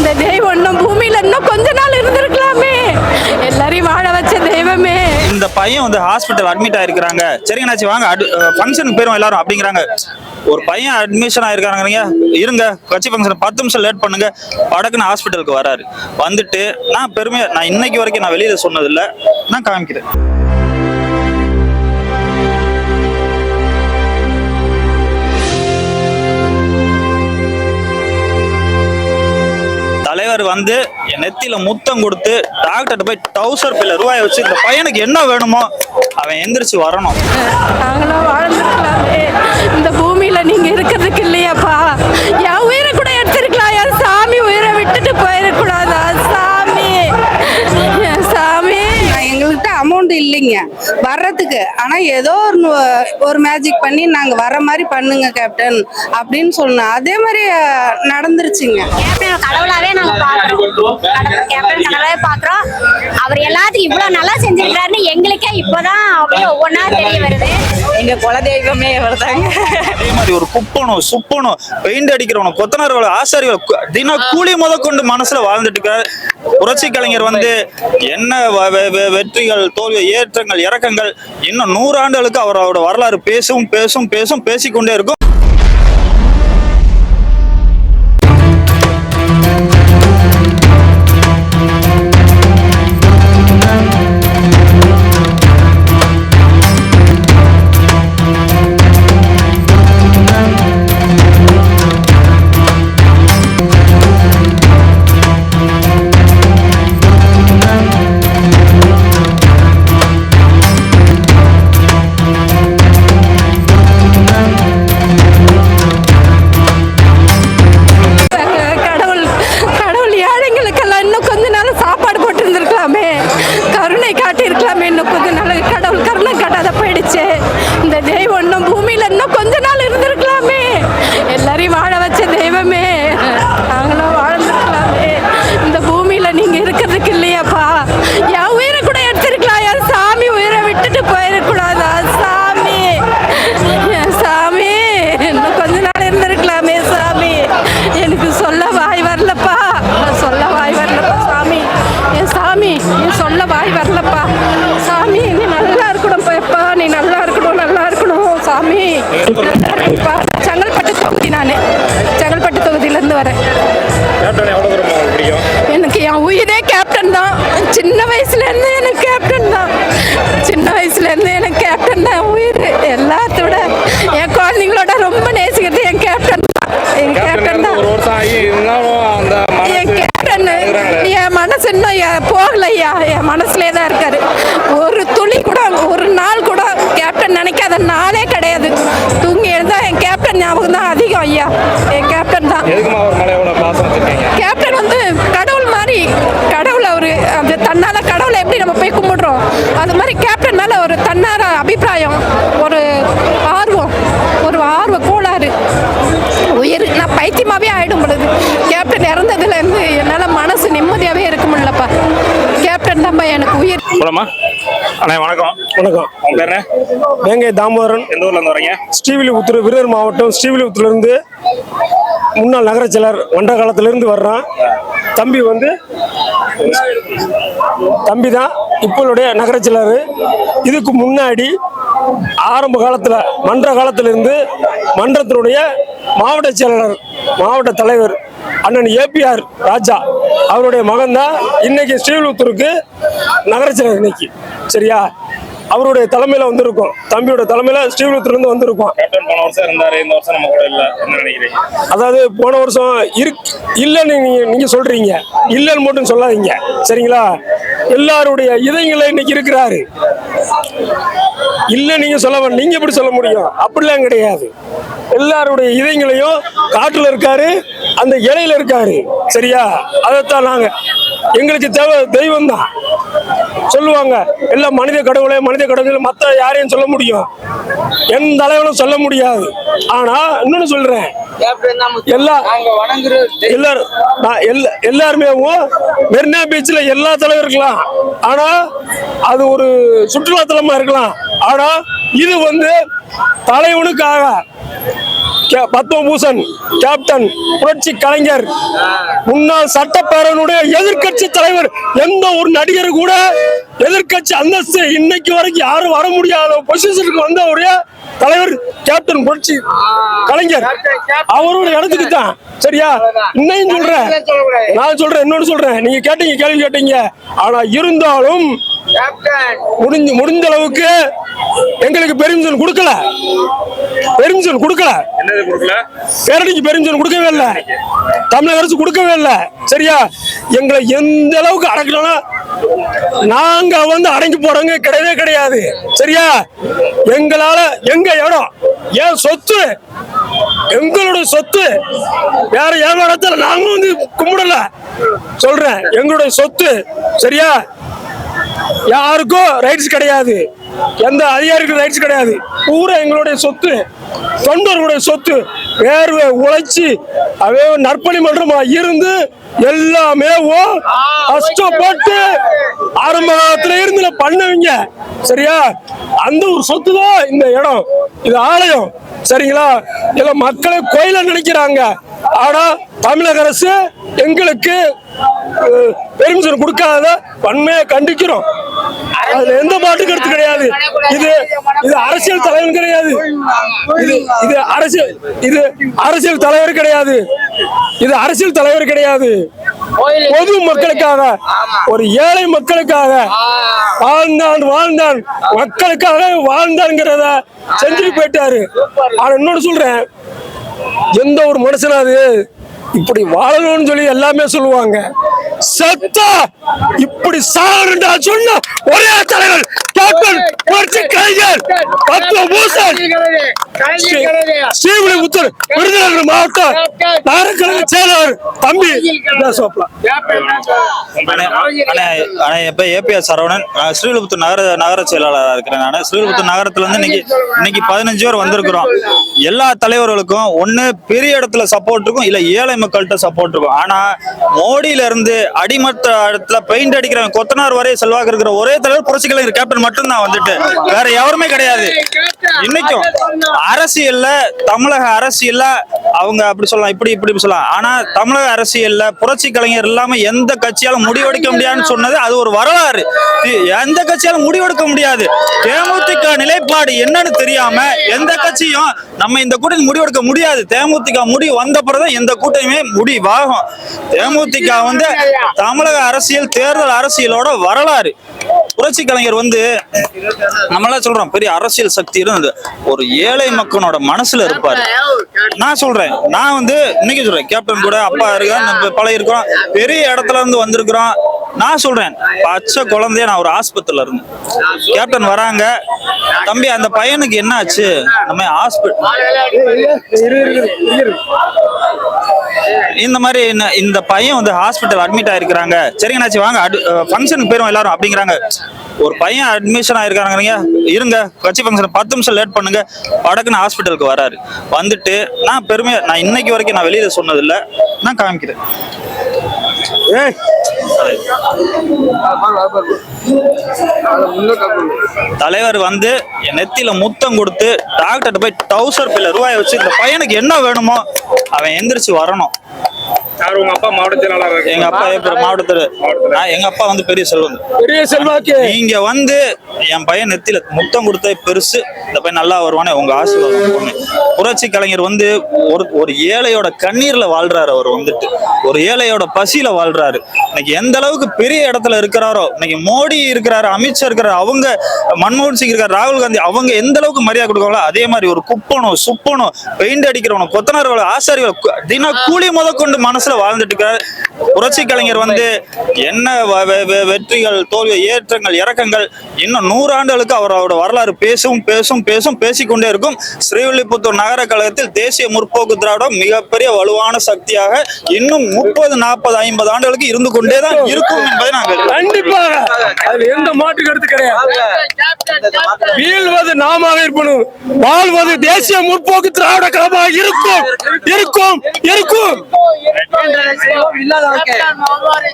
இந்த தெய்வம் இன்னும் பூமியில இன்னும் கொஞ்ச நாள் இருந்திருக்கலாமே. எல்லாரையும் வாழ வச்ச தெய்வமே. இந்த பையன் வந்து ஹாஸ்பிட்டல் அட்மிட் ஆயிருக்காங்க. சரிங்கண்ணாச்சி வாங்க ஃபங்க்ஷனுக்கு போயிரும் எல்லாரும் அப்படிங்கிறாங்க. ஒரு பையன் அட்மிஷன் ஆயிருக்காங்க, இருங்க கட்சி ஃபங்க்ஷன் 10 நிமிஷம் லேட் பண்ணுங்க. வடக்குன்னு ஹாஸ்பிட்டலுக்கு வராரு. வந்துட்டு நான் பெருமையா நான் இன்னைக்கு வரைக்கும் நான் வெளியில சொன்னதில்லை, நான் காமிக்கிறேன். தலைவர் வந்து என் நெத்தியில முத்தம் கொடுத்து டாக்டர்கிட்ட போய் டவுசர் பில்ல ரூபாயை வச்சு இந்த பையனுக்கு என்ன வேணுமோ அவன் எந்திரிச்சு வரணும். நாங்களும் வாழ்ந்துருக்கலாமே. இந்த பூமியில நீங்க இருக்கிறதுக்கு இல்லையாப்பா. என் உயிரை கூட எடுத்திருக்கலாம். என் சாமி உயிரை விட்டுட்டு போயிடக்கூடாதா சாமி? சாமி எங்கள்கிட்ட அமௌண்ட் இல்லைங்க வர்றதுக்கு. ஆனா ஏதோ ஒரு மேஜிக் பண்ணி நாங்க வர மாதிரி பண்ணுங்க கேப்டன் அப்படின்னு சொன்னோம். அதே மாதிரி நடந்துருச்சுங்க. கேப்டன் கடவுளாவே நாங்க பாக்குறோம். கேப்டன் கடவுளாவே பாக்குறோம். அவர் எல்லாத்துக்கும் இவ்வளவு நல்லா செஞ்சிருக்காருன்னு எங்களுக்கே இப்பதான் அப்படியே ஒவ்வொன்னா தெரிய வருது. எங்க குலதெய்வமே இவர்தாங்க. அதே மாதிரி ஒரு குப்பனும் சுப்பனும் பெயிண்ட் அடிக்கிறவனும் கொத்தனார்கள் ஆசாரிகள் தின கூலி முதற்கொண்டு மனசுல வாழ்ந்துட்டு இருக்காரு. புரட்சி கலைஞர் வந்து என்ன வெற்றிகள் தோல்வி ஏற்றங்கள் இறக்கங்கள் இன்னும் 100 ஆண்டுகளுக்கு அவரோட வரலாறு பேசும் பேசும் பேசும் பேசிக்கொண்டே இருக்கும். கருணை காட்டியிருக்கலாமே. இன்னும் கொஞ்ச நாள் கடவுள் கருணை காட்டாத போயிடுச்சு. இந்த தெய்வம் இன்னும் பூமியில இன்னும் கொஞ்ச நாள் இருந்திருக்கலாமே. எல்லாரையும் வாழ வச்ச தெய்வமே. நாங்களும் வாழ்ந்துருக்கலாமே. இந்த பூமியில நீங்க இருக்கிறதுக்கு இல்லையாப்பா. என் உயிரை கூட எடுத்திருக்கலாம். என் சாமி உயிரை விட்டுட்டு போயிடக்கூடாதா சாமி? என் சாமி இன்னும் கொஞ்ச நாள் இருந்திருக்கலாமே சாமி. எனக்கு சொல்ல வாய் வரலப்பா. சொல்ல வாய் வரலப்பா சாமி. என் சாமி நீ சொல்ல வாய் வரலப்பா சாமி. நீ நல்லா இருக்கணும் எப்பா. நீ நல்லா இருக்கணும் நல்லா இருக்கணும் சாமி. செங்கல்பட்டு தொகுதி. நான் செங்கல்பட்டு தொகுதியிலேருந்து வரேன். எனக்கு என் உயிரே கேப்டன் தான். சின்ன வயசுலேருந்து எனக்கு கேப்டன் தான். சின்ன வயசுலேருந்து எனக்கு கேப்டன் தான் உயிர். எல்லாத்தோட என் குழந்தைங்களோட ரொம்ப நேசிக்கிறது என் கேப்டன் தான். என் கேப்டன் தான். என் கேப்டன் என் மனசு இன்னும் போகலையா. என் மனசுலே தான் இருக்காரு. ஒரு துளி கூட ஒரு நாள் கூட கேப்டன் நினைக்காத நாளே கிடையாது. தூங்கி எழுந்தா என் கேப்டன் ஞாபகம் தான் அதிகம் ஐயா. என் கேப்டன் தான். கேப்டன் வந்து கடவுள் மாதிரி. கடவுள் அவரு அந்த தன்னால கடவுளை எப்படி நம்ம போய் கும்பிடுறோம் அது மாதிரி கேப்டன் மேல ஒரு தன்னார அபிப்பிராயம், ஒரு ஆர்வம், ஒரு ஆர்வ கோளாறு உயிர். நான் பைத்தியமாவே ஆயிடும் பொழுது கேப்டன் இறந்ததுல இருந்து என்னால மனசு நிம்மதியாவே இருக்க முடியலப்பா. கேப்டன் தான் எனக்கு உயிர். அண்ணா வணக்கம். வணக்கம். உங்க பேரு? வேங்கை தாமோதரன். எந்த ஊர்ல இருந்து வரீங்க? ஸ்ரீவில்லிபுத்தூர், விருதுநகர் மாவட்டம் ஸ்ரீவில்லிபுத்தூர்லேருந்து முன்னாள் நகர செயலர் வண்ட காலத்திலிருந்து வர்றான். தம்பி வந்து தம்பி தான் இப்போடைய நகர செயலர். இதுக்கு முன்னாடி ஆரம்ப காலத்தில் மன்ற காலத்திலிருந்து மன்றத்தினுடைய மாவட்ட செயலாளர், மாவட்ட தலைவர் அண்ணன் ஏபிஆர் ராஜா அவருடைய மகன் தான் இன்னைக்கு ஸ்ரீவில்லிபுத்தூருக்கு நகர செயலர். இன்னைக்கு சரியா அவருடைய தலைமையில வந்திருக்கோம். தம்பியோட தலைமையில ஸ்ரீவில்லிபுத்தூர்லேருந்து வந்திருக்கோம். அதாவது போன வருஷம் இல்லைன்னு நீங்க சொல்றீங்க, இல்லைன்னு மட்டும் சொல்லாதீங்க சரிங்களா. எல்லாருடைய இதயங்கள இன்னைக்கு இருக்கிறாரு. இல்ல நீங்க சொல்ல வேண்டாம். நீங்க எப்படி சொல்ல முடியும்? அப்படிலாம் கிடையாது. எல்லாருடைய இதயங்களையும் காட்டுல இருக்காரு, அந்த இலையில இருக்காரு சரியா. அதைத்தான் நாங்க எங்களுக்கு தேவை தெய்வம் தான் சொல்லுவாங்க. எல்லாம் மனித கடவுளை மனித கடவுள் மற்ற யாரையும் சொல்ல முடியும், எந்த அளவிலும் சொல்ல முடியாது. ஆனா இன்னொன்னு சொல்றேன், எல்லாருமே மெரினா பீச்ல எல்லா தலைவரும் இருக்கலாம். ஆனா அது ஒரு சுற்றுலா தலமா இருக்கலாம். ஆனா இது வந்து தலைவனுக்காக பத்மபூஷன் கேப்டன் புரட்சி கலைஞர் முன்னாள் சட்டப்பேரவையினுடைய எதிர்க்கட்சி தலைவர். எந்த ஒரு நடிகர் கூட எதிர்க்கட்சி அந்தஸ்து இன்னைக்கு வரைக்கும் யாரும் வர முடியாத பொசிஷனுக்கு வந்த ஒரே தலைவர் கேப்டன் புரட்சி கலைஞர். அவரோட இடத்துக்கு தான். சரியா? இன்னையும் சொல்றேன், நான் சொல்றேன், இன்னொன்னு சொல்றேன். நீங்க கேட்டீங்க, கேள்வி கேட்டீங்க. ஆனா இருந்தாலும் முடிஞ்ச அளவுக்கு எங்களுக்கு பெர்மிஷன் கொடுக்கல. பேரணிக்கு பெர்மிஷன் கொடுக்கவே இல்லை. தமிழக அரசு கொடுக்கவே இல்லை. சரியா? எங்களை எந்த அளவுக்கு அடக்கணும், நாங்க அடங்கி போறவங்க கிடையவே கிடையாது. சரியா? எங்களால எங்க இடம், ஏன் சொத்து, எங்களுடைய சொத்து. வேற என் இடத்துல நாங்க கும்பிடல. சொல்றேன், எங்களுடைய சொத்து. சரியா? யாருக்கும் ரைட்ஸ் கிடையாது, எந்த அதிகாரிக்கும் ரைட்ஸ் கிடையாது. பூரா எங்களுடைய சொத்து, தொண்டர்களுடைய சொத்து. வேர்வை உழைச்சி அவே நற்பணி மன்றமா இருந்து எல்லாமே கஷ்டப்பட்டு ஆரம்ப காலத்துல இருந்து பண்ணவங்க. சரியா? அந்த ஒரு சொத்து தான் இந்த இடம், இது ஆலயம். சரிங்களா? இல்ல மக்களை கோயில நினைக்கிறாங்க. ஆனா தமிழக அரசு எங்களுக்கு பெர்மிஷன் கொடுக்காத வன்மையை கண்டிக்கிறோம். அதுல எந்த மாட்டு கருத்து கிடையாது. இது அரசியல் தலைவர் கிடையாது. இது அரசியல் தலைவர் கிடையாது. இது அரசியல் தலைவர் கிடையாது. பொது மக்களுக்காக, ஒரு ஏழை மக்களுக்காக வாழ்ந்தான் மக்களுக்காக வாழ்ந்தான்ங்கிறத செஞ்சுட்டு போயிட்டாரு. ஆனா இன்னொன்னு சொல்றேன், எந்த ஒரு மனுஷனாவது இப்படி வாழணும்னு சொல்லி எல்லாமே சொல்லுவாங்க. சத்தா இப்படி சாகணும்டா சொன்ன ஒரே தலைவர் கேப்டன் புரட்சி கலைஞர், பத்மபூஷன், ஸ்ரீவில்லிபுத்தூர் விருதுநகர் மாவட்டம் நகரக்கழக செயலாளர் தம்பி பேசுவாப்ல. ஏபிஎஸ் சரவணன், ஸ்ரீவில்லிபுத்தூர் நகர செயலாளராக இருக்கிறேன். நான் ஸ்ரீவில்லிபுத்தூர் நகரத்துல இருந்து இன்னைக்கு 15 பேர் வந்திருக்கிறோம். எல்லா தலைவர்களுக்கும் ஒண்ணு பெரிய இடத்துல சப்போர்ட் இருக்கும், இல்ல ஏழை மக்கள்கிட்ட சப்போர்ட் இருக்கும். ஆனா மோடியில இருந்து அடிமட்ட இடத்துல பெயிண்ட் அடிக்கிறவன் கொத்தனார் வரை செல்வாக்கு இருக்கிற ஒரே தலைவர் புரட்சி கலைஞர் கேப்டன் மட்டும்தான். வேற யாருமே கிடையாது. இன்னைக்கும் அரசியல்ல, தமிழக அரசியல்ல அவங்க அப்படி சொல்லலாம், இப்படி சொல்லலாம். ஆனா தமிழக அரசியல்ல புரட்சி கலைஞர் இல்லாம எந்த கட்சியாலும் முடிவெடுக்க முடியாதுன்னு சொன்னது அது ஒரு வரலாறு. எந்த கட்சியாலும் முடிவெடுக்க முடியாது. தேமுதிக நிலைப்பாடு என்னன்னு தெரியாம எந்த கட்சியும் நம்ம இந்த கூட்டணி முடிவெடுக்க முடியாது. தேமுதிக முடிவு வந்த பிறகுதான் எந்த கூட்டணியுமே முடிவாகும். தேமுதிக தமிழக அரசியல், தேர்தல் அரசியலோட வரலாறு. புரட்சி கலைஞர் நம்மளாம் சொல்றோம் பெரிய அரசியல் சக்தி இருந்தது, ஒரு ஏழை மக்களோட மனசுல இருப்பாரு. நான் சொல்றேன், நான் இன்னைக்கு சொல்றேன், கேப்டன் கூட அப்பா இருக்க பழைய இருக்கிறோம், பெரிய இடத்துல இருந்து வந்திருக்கிறோம். நான் சொல்றேன், பச்சை குழந்தைய நான் ஒரு ஆஸ்பத்திரியில இருந்தேன். கேப்டன் வராங்க, தம்பி அந்த பையனுக்கு என்ன ஆச்சு, நம்ம இந்த மாதிரி இந்த பையன் ஹாஸ்பிட்டல் அட்மிட் ஆயிருக்கிறாங்க. சரிங்கண்ணாச்சி வாங்க ஃபங்க்ஷனுக்கு போயிரும் எல்லாரும் அப்படிங்கிறாங்க. ஒரு பையன் அட்மிஷன் ஆயிருக்காங்க, இருங்க கட்சி ஃபங்க்ஷன் 10 நிமிஷம் லேட் பண்ணுங்க. படக்குன்னு ஹாஸ்பிட்டலுக்கு வராரு. வந்துட்டு நான் பெருமையா, நான் இன்னைக்கு வரைக்கும் நான் வெளியில சொன்னது இல்லை, நான் காமிக்கிறேன். தலைவர் என் நெத்தியில முத்தம் கொடுத்து டாக்டர் போய் டவுசர் பில்ல ரூபாய் வச்சு இந்த பையனுக்கு என்ன வேணுமோ அவன் எந்திரிச்சு வரணும். உங்க அப்பா மாவட்ட செயலாளர்? எங்க அப்பா மாவட்டத்துல, எங்க அப்பா பெரிய செல்வாக்கு. நீங்க என் பையன் நெத்தியில முத்தம் கொடுத்த பெருசு, இந்த பையன் நல்லா வருவானே உங்க ஆசீர்வாதம். புரட்சி கலைஞர் ஒரு ஏழையோட கண்ணீர்ல வாழ்றாரு. அவர் ஒரு ஏழையோட பசியில வாழ்றாரு. இன்னைக்கு எந்த அளவுக்கு பெரிய இடத்துல இருக்கிறாரோ, இன்னைக்கு மோடி இருக்கிறாரு, அமித்ஷா இருக்கிறாரு, அவங்க மன்மோகன் சிங் இருக்காரு, ராகுல் காந்தி, அவங்க எந்த அளவுக்கு மரியாதை கொடுக்காங்களோ அதே மாதிரி ஒரு குப்பனும் சுப்பனும் பெயிண்ட் அடிக்கிறவனும் கொத்தனார்கள் ஆசாரிகள் தின கூலி முதற்கொண்டு மனசுல வாழ்ந்துட்டு இருக்காரு. புரட்சி கலைஞர் என்ன வெற்றிகள், தோல்வி, ஏற்றங்கள், இறக்கங்கள், இன்னும் 100 ஆண்டுகளுக்கு அவரோட வரலாறு பேசிக்கொண்டே இருக்கும். ஸ்ரீவில்லிபுத்தூர் நகர கழகத்தில் தேசிய முற்போக்கு திராவிடம் மிகப்பெரிய வலுவான சக்தியாக இன்னும் 30, 40, 50 ஆண்டுகளுக்கு இருந்து கொண்டேதான் இருக்கும் என்பதை நாங்கள் கண்டிப்பாக அதுல எந்த மாற்று கருத்து கிடையாது. வீழ்வது நாமாக இருப்பணும், வாழ்வது தேசிய முற்போக்கு திராவிட கழகமாக இருக்கும்.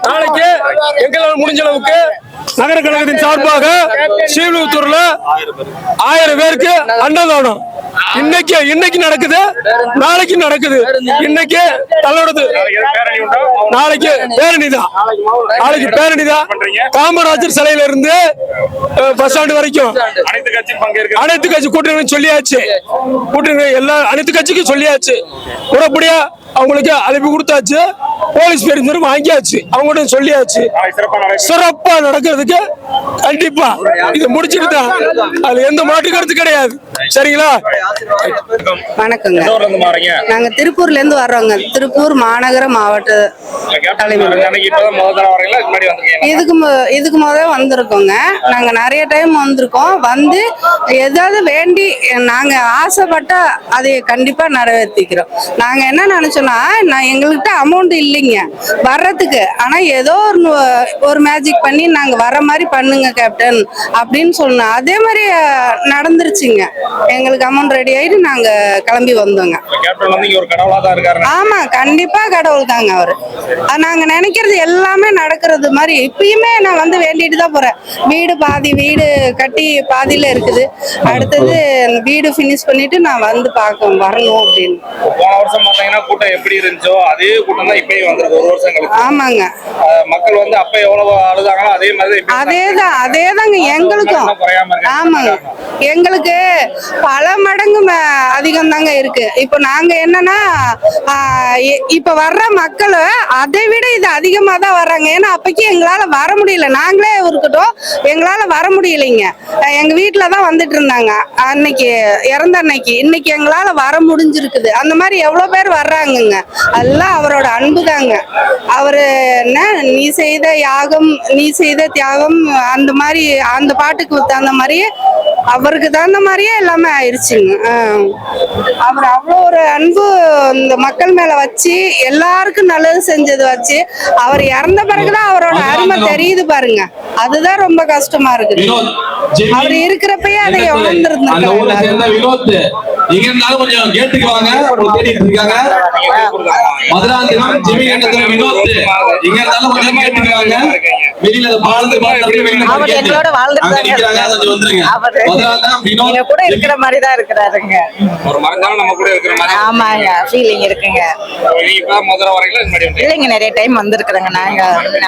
நாளைக்கு எங்களால் முடிஞ்ச அளவுக்கு நகர கழகத்தின் சார்பாக ஸ்ரீவில்லிபுத்தூர்ல 1000 பேருக்கு அன்னதானம் இன்னைக்கு நடக்குது, நாளைக்கு நடக்குது. இன்னைக்கு தள்ளோடது, நாளைக்கு பேரணி தான். காமராஜர் சிலையில இருந்து பஸ் ஸ்டாண்ட் வரைக்கும் அனைத்து கட்சி கூட்டணி சொல்லியாச்சு. அனைத்து கட்சிக்கும் சொல்லியாச்சு. உடப்படியா அவங்களுக்கு அழைப்பு கொடுத்தாச்சு. போலீஸ் பேருந்து வாங்கியாச்சு. அவங்கள்ட்ட சொல்லியாச்சு. சிறப்பா நடக்கிறதுக்கு கண்டிப்பா இது முடிச்சுட்டு தான். அதுல எந்த மாற்று கருத்து கிடையாது. சரிங்களா? வணக்கங்க. நாங்க திருப்பூர்ல இருந்து வர்றோங்க. திருப்பூர் மாநகர மாவட்ட தலைவர். இதுக்கு முதல்ல வந்திருக்கோங்க. நாங்க நிறைய டைம் வந்திருக்கோம். வந்து ஏதாவது வேண்டி நாங்க ஆசைப்பட்டா அதை கண்டிப்பா நிறைவேற்றிக்கிறோம். நாங்க என்ன நினைச்சோம்னா, எங்கள்கிட்ட அமௌண்ட் இல்லைங்க வர்றதுக்கு. ஆனா ஏதோ ஒரு மேஜிக் பண்ணி நாங்க வர மாதிரி பண்ணுங்க கேப்டன் அப்படின்னு சொன்னோம். அதே மாதிரி நடந்துருச்சுங்க. எங்களுக்கு அமௌண்ட் ரெடி ஆயிட்டு நாங்க கிளம்பி வந்தோங்க. ஆமா, கண்டிப்பா கடவுள் தாங்க அவரு. நாங்க நினைக்கிறது எல்லாமே நடக்கிறது மாதிரி. இப்பயுமே நான் வந்து வேண்டிட்டு தான் போறேன். வீடு கட்டி பாதியில இருக்குது. அடுத்தது வீடு பினிஷ் பண்ணிட்டு நான் வந்து வரணும் அப்படின்னு. போன வருஷம் பாத்தீங்கன்னா கூட்டம் எப்படி இருந்துச்சோ அதே கூட்டம் தான் இப்பயும் வந்திருக்கு. ஒரு வருஷம் கழிச்சு. ஆமாங்க. மக்கள் வந்து அப்ப எவ்வளவு அழுதாங்களோ அதே மாதிரி அதேதாங்க எங்களுக்கும். ஆமாங்க, எங்களுக்கு பல மடங்கு அதிகம் தாங்க இருக்கு. இப்ப நாங்க என்னன்னா, இப்ப வர்ற மக்கள் அதை விட இது அதிகமா தான் வர்றாங்க. ஏன்னா அப்பக்கி எங்களால வர முடியல. நாங்களே இருக்கட்டும், எங்களால வர முடியலைங்க. எங்க வீட்டுலதான் வந்துட்டு இருந்தாங்க அன்னைக்கு, இறந்த அன்னைக்கு. இன்னைக்கு எங்களால வர முடிஞ்சிருக்குது. அந்த மாதிரி எவ்வளவு பேர் வர்றாங்கங்க. அதெல்லாம் அவரோட அன்பு தாங்க. அவரு என்ன, நீ செய்த யாகம் நீ செய்த தியாகம், அந்த மாதிரி அந்த பாட்டுக்கு தகுந்த மாதிரியே அவருக்கு தகுந்த மாதிரியே எல்லாமே ஆயிடுச்சுங்க. அவர் அவ்வளோ ஒரு அன்பு இந்த மக்கள் மேல வச்சு எல்லாருக்கும் நல்லது செஞ்சது வச்சு அவர் இறந்த பிறகுதான் அவரோட அருமை தெரியுது பாருங்க. அதுதான் ரொம்ப கஷ்டமா இருக்குது. அவர் இருக்கிறப்பயே அதை உணர்ந்திருந்தாங்க. கூட இருக்கிற மாதிரி தான் இருக்கிறாருங்க. ஒரு மறந்தாலும் நம்ம கூட இருக்கிற மாதிரி. ஆமாங்க, ஃபீலிங் இருக்குங்க. முதல்ல வரீங்களா இல்லைங்க, நிறைய டைம் வந்திருக்கிறோங்க நாங்க.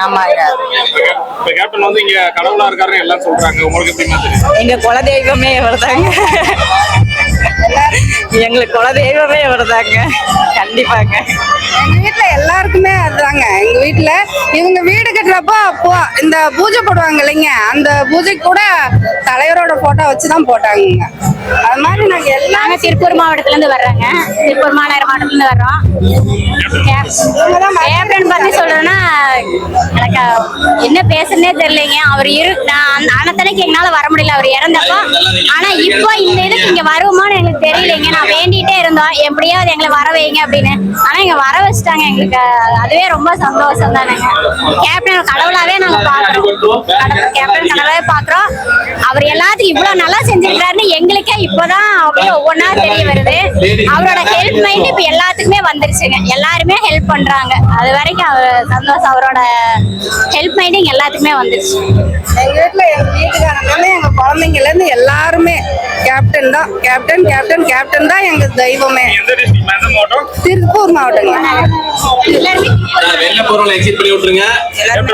ஆமாங்க. கேப்டன் வந்து இங்க கடவுளா இருக்காருன்னு எல்லாம் சொல்றாங்க. உங்களுக்கு எப்படி தெரியும்? எங்க குலதெய்வமே இவர்தாங்க. எங்களுக்கு குலதெய்வமே இவர்தாங்க. கண்டிப்பாங்க. எங்க வீட்டுல எல்லாருக்குமே அதுதாங்க. எங்க வீட்டுல இவங்க வீடு கட்டுறப்போ அப்போ இந்த பூஜை போடுவாங்க இல்லைங்க, அந்த பூஜைக்கு கூட தலைவரோட போட்டோ வச்சுதான் போட்டாங்க. அது மாதிரி நாங்க எல்லாமே திருப்பூர் மாவட்டத்துல இருந்து வர்றாங்க. திருப்பூர் மாநகர மாவட்டத்துல இருந்து வர்றோம். கேப்டன் பத்தி சொல்றேன்னா எனக்கு என்ன பேசுறதே தெரியலைங்க. அவர் அன்னத்தனைக்கு எங்களால வர முடியல, அவர் இறந்தப்போ. ஆனா இப்போ இந்த இதுக்கு இங்க வருவோமான்னு எங்களுக்கு தெரியலைங்க. நான் வேண்டிட்டே இருந்தோம் எப்படியாவது எங்களை வர வைங்க அப்படின்னு. ஆனா இங்க வர வச்சுட்டாங்க. எங்களுக்கு அதுவே ரொம்ப சந்தோஷம் தானேங்க. கேப்டன் கடவுளாவே நாங்க பாக்குறோம். கேப்டன் கடவுளாவே பாக்குறோம். அவர் எல்லாத்துக்கும் இவ்வளவு நல்லா செஞ்சிருக்காருன்னு எங்களுக்கே இப்பதான் அப்படியே ஒவ்வொன்னா தெரிய வருது. அவரோட ஹெல்ப் மைண்ட் இப்ப எல்லாத்துக்குமே வந்துருச்சுங்க. எல்லாருமே ஹெல்ப் பண்றாங்க. அது வரைக்கும் அவர் சந்தோஷம். அவரோட ஹெல்ப் மைண்ட் எல்லாத்துக்குமே வந்துருச்சு. எங்க வீட்டுல எங்க வீட்டுக்காரங்க எங்க குழந்தைங்கல இருந்து எல்லாருமே கேப்டன் தான். கேப்டன் தான் எங்க தெய்வமே. திருப்பூர் மாவட்டம். வெள்ள பொருளை எக்ஸிட் பண்ணி விட்டுருங்க.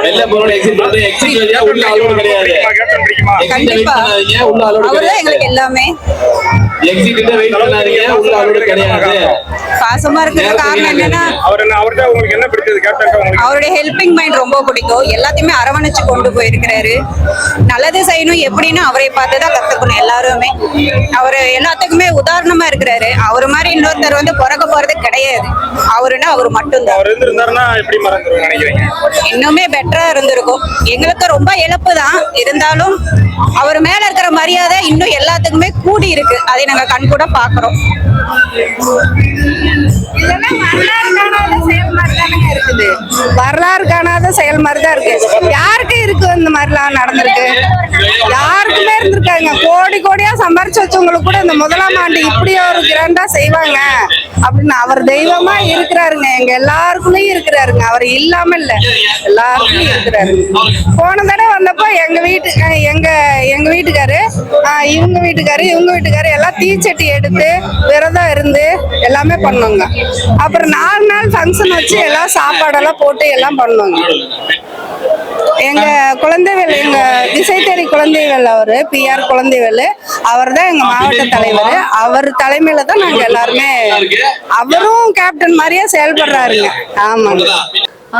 வெள்ள பொருளை எக்ஸிட் பண்ணி எக்ஸிட் வழியா உள்ள அலோட் கிடையாது. கண்டிப்பா அவர்தான் எங்களுக்கு எல்லாமே. எக்ஸிட் கிட்ட வெயிட் பண்ணாதீங்க. உள்ள அலோட் கிடையாது. பாசமா இருக்கிற காரணம் என்னன்னா, அவர்கிட்ட உங்களுக்கு என்ன பிடிச்சது? கேப்டன் அவருடைய ஹெல்பிங் மைண்ட் ரொம்ப பிடிக்கும். எல்லாத்தையுமே அரவணைச்சு கொண்டு போயிருக்கிறாரு. நல்லது செய்யணும் எப்படின்னு அவரை பார்த்துதான் கத்துக்கணும் எல்லாருமே. அவரு எல்லாத்துக்குமே உதாரணமா இருக்கிறாரு. அவரு மாதிரி இன்னொருத்தர் வந்து பிறக்க போறது கிடையாது. அவருன்னா அவர் மட்டும்தான். அவர் இருந்திருந்தாருன்னா எப்படி மறந்துருவோம் நினைக்கிறீங்க? இன்னுமே பெட்டரா இருந்திருக்கும். எங்களுக்கு ரொம்ப இழப்பு தான். இருந்தாலும் அவர் மேல இருக்கிற மரியாதை இன்னும் எல்லாத்துக்குமே கூடி இருக்கு. அதை நாங்க கண் கூட பாக்குறோம். வரலாறு காணாத செயல் மாதிரிதான் இருக்கு. யாருக்கு இருக்கு இந்த மாதிரிலாம் நடந்திருக்கு? யாருக்கு எல்லாருமே இருந்திருக்காங்க. கோடி கோடியா சம்பாரிச்சு வச்சவங்களுக்கு கூட இந்த முதலாம் ஆண்டு இப்படி ஒரு கிராண்டா செய்வாங்க அப்படின்னு அவர் தெய்வமா இருக்கிறாருங்க. எங்க எல்லாருக்குள்ளயும் இருக்கிறாருங்க. அவர் இல்லாம இல்ல, எல்லாருக்குள்ளயும் இருக்கிறாருங்க. போன தடவை வந்தப்போ எங்க வீட்டுக்காரு இவங்க வீட்டுக்காரு எல்லாம் தீச்சட்டி எடுத்து விரதம் இருந்து எல்லாமே பண்ணுவாங்க. அப்புறம் 4 நாள் ஃபங்க்ஷன் வச்சு எல்லாம் சாப்பாடெல்லாம் போட்டு எல்லாம் பண்ணுவாங்க. எங்க குழந்தைவேல், எங்க திசைத்தறி குழந்தைவேல், அவரு PR குழந்தைவேல், அவர் தான் எங்க மாவட்ட தலைவர். அவர் தலைமையில தான் நாங்க எல்லாருமே, அவரும் கேப்டன் மாதிரியே செயல்படுறாருங்க. ஆமாங்க.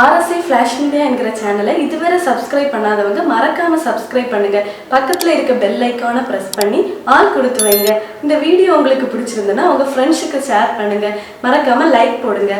RSA ஃபிளாஷ் மீடியா என்கிற சேனலை இதுவரை சப்ஸ்கிரைப் பண்ணாதவங்க மறக்காம சப்ஸ்கிரைப் பண்ணுங்க. பக்கத்துல இருக்க பெல் ஐக்கானை பிரஸ் பண்ணி ஆல் கொடுத்து வைங்க. இந்த வீடியோ உங்களுக்கு பிடிச்சிருந்ததுன்னா உங்க ஃப்ரெண்ட்ஸுக்கு ஷேர் பண்ணுங்க. மறக்காம லைக் போடுங்க.